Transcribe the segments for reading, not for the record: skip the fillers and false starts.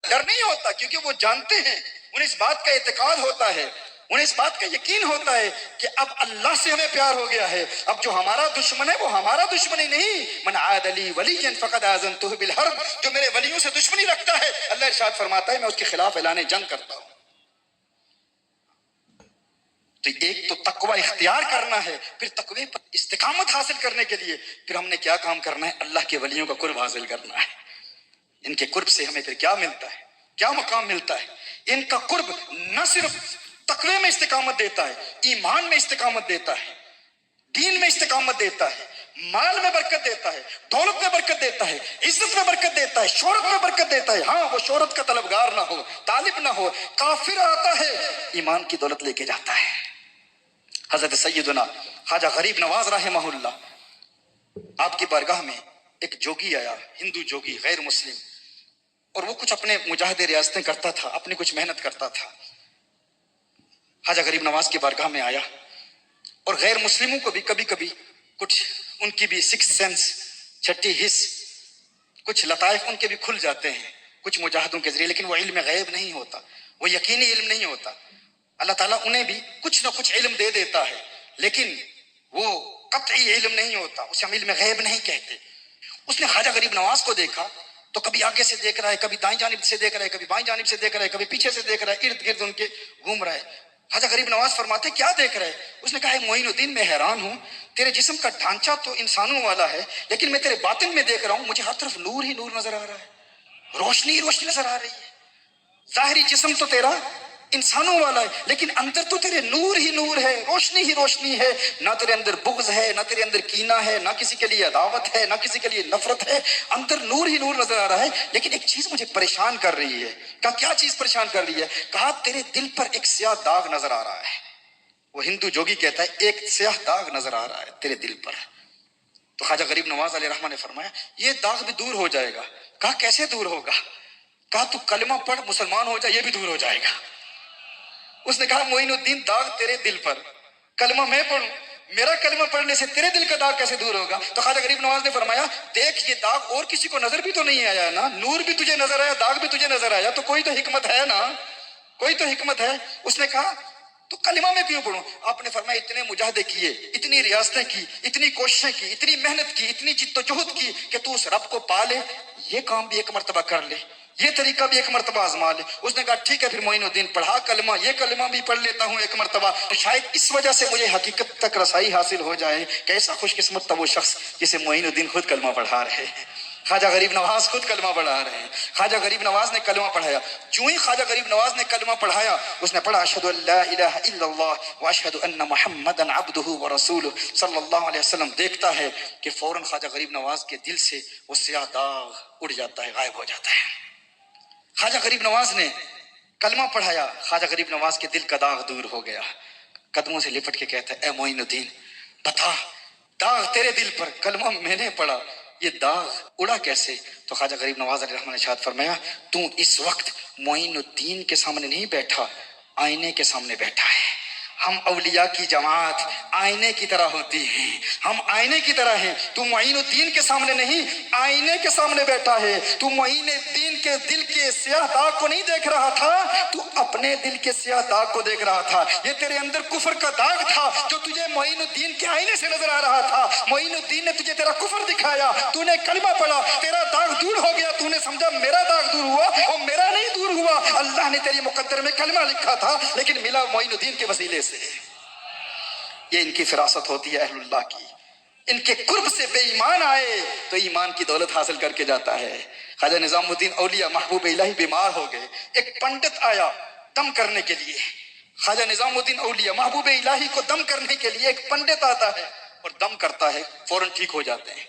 ڈر نہیں ہوتا، کیونکہ وہ جانتے ہیں، انہیں اس بات کا اعتقاد ہوتا ہے، انہیں اس بات کا یقین ہوتا ہے کہ اب اللہ سے ہمیں پیار ہو گیا ہے، اب جو ہمارا دشمن ہے وہ ہمارا دشمن ہی نہیں، من عاد لی ولیا فقد آذنتہ بالحرب، جو میرے ولیوں سے دشمنی رکھتا ہے اللہ ارشاد فرماتا ہے میں اس کے خلاف اعلان جنگ کرتا ہوں۔ تو ایک تو تقوی اختیار کرنا ہے، پھر تقوی پر استقامت حاصل کرنے کے لیے پھر ہم نے کیا کام کرنا ہے؟ اللہ کے ولیوں کا قرب حاصل کرنا ہے۔ ان کے قرب سے ہمیں پھر کیا ملتا ہے، کیا مقام ملتا ہے؟ ان کا قرب نہ صرف تقوی میں استقامت دیتا ہے، ایمان میں استقامت دیتا ہے، دین میں استقامت دیتا ہے، مال میں برکت دیتا ہے، دولت میں برکت دیتا ہے، عزت میں برکت دیتا ہے، شہرت میں برکت دیتا ہے۔ ہاں وہ شہرت کا طلبگار نہ ہو، طالب نہ ہو، کافر آتا ہے ایمان کی دولت لے کے جاتا ہے۔ حضرت سیدنا خواجہ غریب نواز رحمہ اللہ، آپ کی بارگاہ میں ایک جوگی آیا، ہندو جوگی، غیر مسلم، اور وہ کچھ اپنے مجاہدے ریاستیں کرتا تھا، اپنی کچھ محنت کرتا تھا۔ خواجہ غریب نواز کی بارگاہ میں آیا، اور غیر مسلموں کو بھی کبھی کبھی کچھ ان کی بھی سکس سینس، چھٹی حس، کچھ لطائف ان کے بھی کھل جاتے ہیں کچھ مجاہدوں کے ذریعے، لیکن وہ علم غیب نہیں ہوتا، وہ یقینی علم نہیں ہوتا۔ اللہ تعالیٰ انہیں بھی کچھ نہ کچھ علم دے دیتا ہے، لیکن وہ قطعی علم نہیں ہوتا، اسے ہم علم غیب نہیں کہتے۔ اس نے خواجہ غریب نواز کو دیکھا تو کبھی آگے سے دیکھ رہا ہے، کبھی دائیں جانب سے دیکھ رہا ہے، کبھی بائیں جانب سے دیکھ رہا ہے، کبھی پیچھے سے دیکھ رہا ہے، ارد گرد ان کے گھوم رہا ہے۔ خواجہ غریب نواز فرماتے کیا دیکھ رہے؟ اس نے کہا ہے معین الدین میں حیران ہوں، تیرے جسم کا ڈھانچہ تو انسانوں والا ہے، لیکن میں تیرے باطن میں دیکھ رہا ہوں، مجھے ہر طرف نور ہی نور نظر آ رہا ہے، روشنی ہی روشنی نظر آ رہی ہے۔ ظاہری جسم تو تیرا انسانوں والا ہے، لیکن اندر تو تیرے نور ہی نور ہے، روشنی ہی روشنی ہے، نہ تیرے اندر بغض ہے، نہ تیرے اندر کینہ ہے، نہ کسی کے لیے عداوت ہے، نہ کسی کے لیے نفرت ہے، اندر نور ہی نور نظر آ رہا ہے۔ لیکن ایک چیز مجھے پریشان کر رہی ہے۔ کہا کیا چیز پریشان کر رہی ہے؟ کہا تیرے دل پر ایک سیاہ داغ نظر آ رہا ہے۔ وہ ہندو جوگی کہتا ہے ایک سیاہ داغ نظر آ رہا ہے تیرے دل پر۔ تو خواجہ غریب نواز علیہ الرحمہ نے فرمایا یہ داغ بھی دور ہو جائے گا۔ کہا کیسے دور ہوگا؟ کہا تو کلمہ پڑھ مسلمان ہو جائے، یہ بھی دور ہو جائے گا۔ اس نے کہا معین الدین داغ تیرے دل پر، کلمہ میں پڑھوں، میرا کلمہ پڑھنے سے تیرے دل کا داغ کیسے دور ہوگا؟ تو خواجہ غریب نواز نے فرمایا دیکھ یہ داغ اور کسی کو نظر بھی تو نہیں آیا نا، نور بھی تجھے نظر آیا، داغ بھی تجھے نظر آیا، تو کوئی تو حکمت ہے نا، کوئی تو حکمت ہے۔ اس نے کہا تو کلمہ میں کیوں پڑھوں؟ آپ نے فرمایا اتنے مجاہدے کیے، اتنی ریاستیں کی، اتنی کوششیں کی، اتنی محنت کی، اتنی جد و جہد کی کہ تو اس رب کو پا لے، یہ کام بھی ایک مرتبہ کر لے، یہ طریقہ بھی ایک مرتبہ آزما لے۔ اس نے کہا ٹھیک ہے پھر معین الدین پڑھا کلمہ، یہ کلمہ بھی پڑھ لیتا ہوں ایک مرتبہ، تو شاید اس وجہ سے مجھے حقیقت تک رسائی حاصل ہو جائے۔ کیسا خوش قسمت تھا وہ شخص جسے معین الدین خود کلمہ پڑھا رہے ہیں، خواجہ غریب نواز خود کلمہ پڑھا رہے ہیں۔ خواجہ غریب نواز نے کلمہ پڑھایا، جو ہی خواجہ غریب نواز نے کلمہ پڑھایا اس نے پڑھا اشہد ان لا الہ الا اللہ واشہد ان محمدا عبدہ ورسولہ صلی اللہ علیہ وسلم۔ دیکھتا ہے کہ فوراً خواجہ غریب نواز کے دل سے وہ سیاہ داغ اڑ جاتا ہے، غائب ہو جاتا ہے۔ خواجہ غریب نواز نے کلمہ پڑھایا، خواجہ غریب نواز کے دل کا داغ دور ہو گیا۔ قدموں سے لپٹ کے کہتا ہے اے معین الدین بتا، داغ تیرے دل پر، کلمہ میں نے پڑھا، یہ داغ اڑا کیسے؟ تو خواجہ غریب نواز علیہ الرحمہ نے ارشاد فرمایا تو اس وقت معین الدین کے سامنے نہیں بیٹھا، آئینے کے سامنے بیٹھا ہے۔ ہم اولیاء کی جماعت آئینے کی طرح ہوتی ہیں، ہم آئینے کی طرح ہیں۔ تو معین الدین کے سامنے نہیں، آئینے کے سامنے بیٹھا ہے۔ تو معین الدین کے دل کے سیاہ داغ کو نہیں دیکھ رہا تھا، تو اپنے دل کے سیاہ داغ کو دیکھ رہا تھا۔ یہ تیرے اندر کفر کا داغ تھا جو تجھے معین الدین کے آئینے سے نظر آ رہا تھا۔ معین الدین نے تجھے تیرا کفر دکھایا، تو نے کلمہ پڑھا، تیرا داغ دور ہو گیا، تو نے سمجھا میرا داغ دور ہوا، اور میرا نہیں دور ہوا۔ اللہ نے تیری مقدر میں کلمہ لکھا تھا لیکن ملا معین الدین کے وسیلے سے۔ یہ ان کی فراست ہوتی ہے اہل اللہ کی۔ ان کے قرب سے بے ایمان آئے تو ایمان کی دولت حاصل کر کے جاتا ہے۔ خواجہ نظام الدین اولیاء محبوب الہی بیمار ہو گئے، ایک پنڈت آیا دم کرنے کے لیے۔ خواجہ نظام الدین اولیاء محبوب الہی کو دم کرنے کے لیے ایک پنڈت آتا ہے اور دم کرتا ہے، فوراً ٹھیک ہو جاتے ہیں۔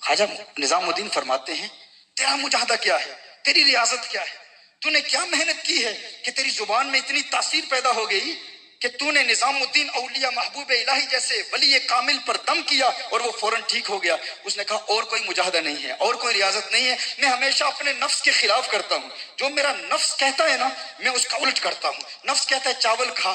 خواجہ نظام الدین فرماتے ہیں تیرا مجاہدہ کیا ہے، تیری ریاضت کیا ہے، تو نے کیا محنت کی ہے کہ تیری زبان میں اتنی تاثیر پیدا ہو گئی کہ تو نے نظام الدین اولیاء محبوب الہی جیسے ولی کامل پر دم کیا اور وہ فوراً ٹھیک ہو گیا۔ اس نے کہا اور کوئی مجاہدہ نہیں ہے، اور کوئی ریاضت نہیں ہے، میں ہمیشہ اپنے نفس کے خلاف کرتا ہوں۔ جو میرا نفس کہتا ہے نا میں اس کا الٹ کرتا ہوں۔ نفس کہتا ہے چاول کھا،